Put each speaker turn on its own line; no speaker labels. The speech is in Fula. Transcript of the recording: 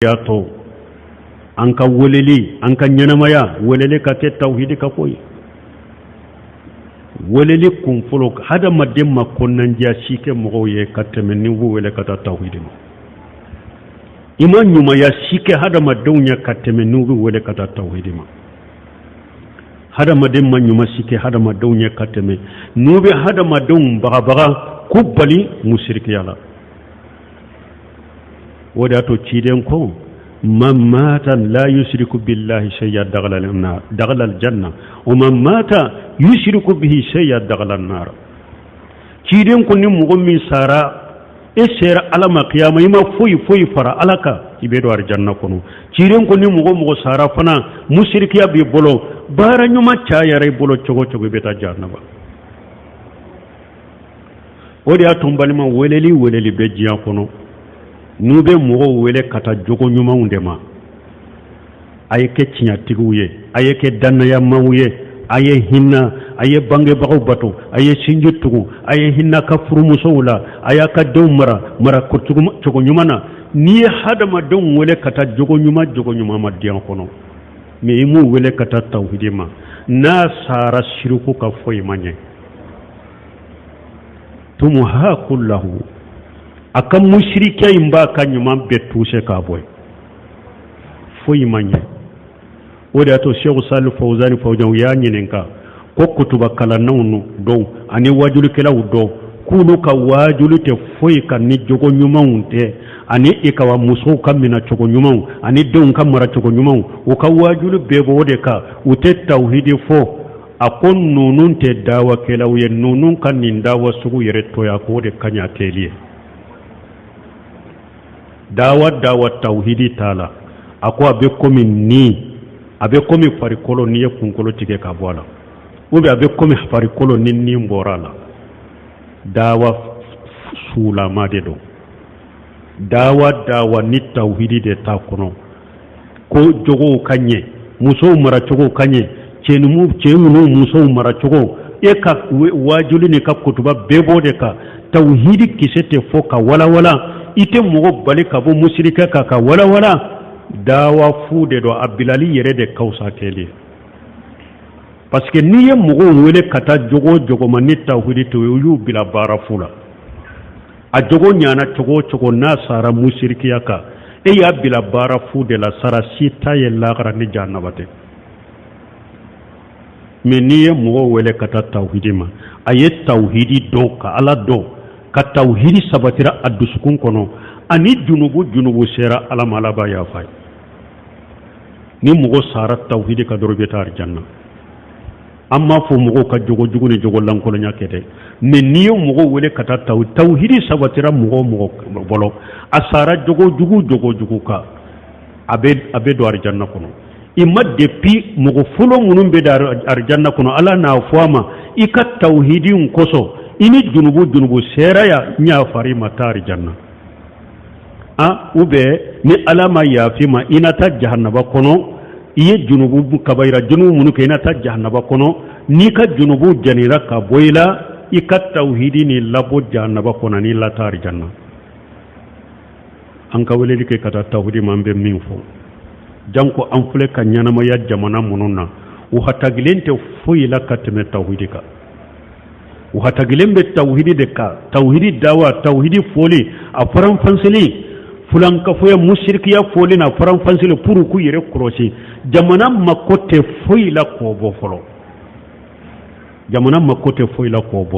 yato an ka weleli an ka ɲɛnamaya weleli ka kɛ tawhidi ka koyi weleli kun fɔlɔ hadamaden ma kɔnɔnandiya si kɛ mɔgɔw ye ka tɛmɛ ni b'u wele ka taa tawhidi ma i ma ɲumanya si kɛ hadamadenw ye ka tɛmɛ n'u bɛ wele ka taa tawhidi ma hadamaden ma ɲuman si kɛ hadamadenw ye ka tɛmɛ n'u bɛ hadamadenw bagabaga ku bali musirikiya la o de y'a to ciden ko man mata la yushriku billahi shay'an daghala aljanna wa man mata yushriku bihi shay'an daghala an-nar ciden ko ni mɔgɔ min sara e sera ala ma kiyama ima foyi fara alaka ibe do arjanna kono ciden ko ni mɔgɔ sara fana mushrikiya bi bolo bara nyuma caya rai bolo cogo be ta jahannama o de y'a to balima weleli be jiya kono n'u bɛ mɔgɔw wele ka taa jogo ɲumanw de ma a ye kɛ tiɲɛtigiw ye a ye kɛ dannayamaw ye a ye hinna a ye bangebagaw bato a ye sinji tugu a ye hinna ka furumusow la a y'a ka denw mara cogo ɲuman na n'i ye hadamadenw wele ka taa jogo ɲuman ma diɲɛ kɔnɔ mais i m'u wele ka taa tawhidi ma n'a sara shirku ka foyi ma ɲɛ tumuhakullahu aka mushrika imba ka ɲuman bɛɛ tuse ka bɔ foyi ma ɲɛ o de y'a to Sheikh Salih Fawzan u y'a ɲininka ko kutuba kalannanw dɔw ani wajulikɛlaw dɔw k'olu ka wajuli tɛ foyi kan ni jogo ɲumanw tɛ ani i ka musow ka mina cogo ɲumanw ani denw ka mara cogo ɲumanw u ka wajuli bɛɛ bɔ o de kan u tɛ tawhidi fɔ a ko ninnu tɛ dawakɛlaw ye ninnu ka nin dawa sugu yɛrɛ toya ko o de ka ɲi kɛli ye dawa tawhidi tala ako abe komi farikolo ni ye kunkolo tigɛ ka bɔ la ou bien abe komi farikolo ni bɔra la dawa sulama de don dawa ni tawhidi de ta kɔnɔ ko jogow ka ɲɛ musow mara cogo ka ɲɛ cɛ ninnu musow mara cogo e ka wajuli ni ka kutuba bɛɛ b'o de kan tawhidi kisɛ tɛ fɔ ka walawala ite mɔgɔ bali ka bɔ musirika ka walawala dawa fu de do a bilali yɛrɛ de kawusa kɛli parce que n'i ye mɔgɔw wele ka taa jogo ma ni tawhidi to u y'u bila baara fu la a jogo ɲana cogo n'a sara musirikiya kan e y'a bila baara fu de la sara si ta ye lakara ni jahannaba tɛ mais n'i ye mɔgɔw wele ka taa tawhidi ma a ye tawhidi dɔn ka ala dɔn ka tawhidi sabatira a dusukun kɔnɔ ani junubu sera ala ma ala b'a yafa ni mɔgɔ sara tawhidi ka dɔrɔn i bɛ taa arjanna an m'a fɔ mɔgɔw ka jogo jugu ni jogo lankolonya kɛ dɛ mais n'i ye mɔgɔw wele ka taa tawhidi sabatira mɔgɔ bɔlɔ a sara jogo jugu kan a bɛ don arjanna kɔnɔ i ma depuis mɔgɔ fɔlɔ minnu bɛ don arjanna kɔnɔ ala n'a fɔ a ma i ka tawhidi kosɔn i ni junubu sera ya nya fari mata arjanna ou bien ni ala ma yafi ma ina ta jahannaba kono i ye junubu kabaira junubu minnu kɛ ina ta jahannaba kono ni ka junubu janira ka bɔ i la i ka tawhidi ni labɔ jahannaba kɔnɔ ni la ta arjanna an ka weleli kɛ ka taa tawhidi ma an bɛ min fɔ janko an filɛ ka ɲanamaya jamana minnu na u hatagilen tɛ foyi la ka tɛmɛ tawhidi kan u hatagilen bɛ tawhidi de kan tawhidi dawa tawhidi foli a faranfansili fulankafoya mushrikiya foli na faranfansili pour k'u yɛrɛ kɔlɔsi jamana mako tɛ foyi la k'o bɔ fɔlɔ jamana mako tɛ foyi la k'o bɔ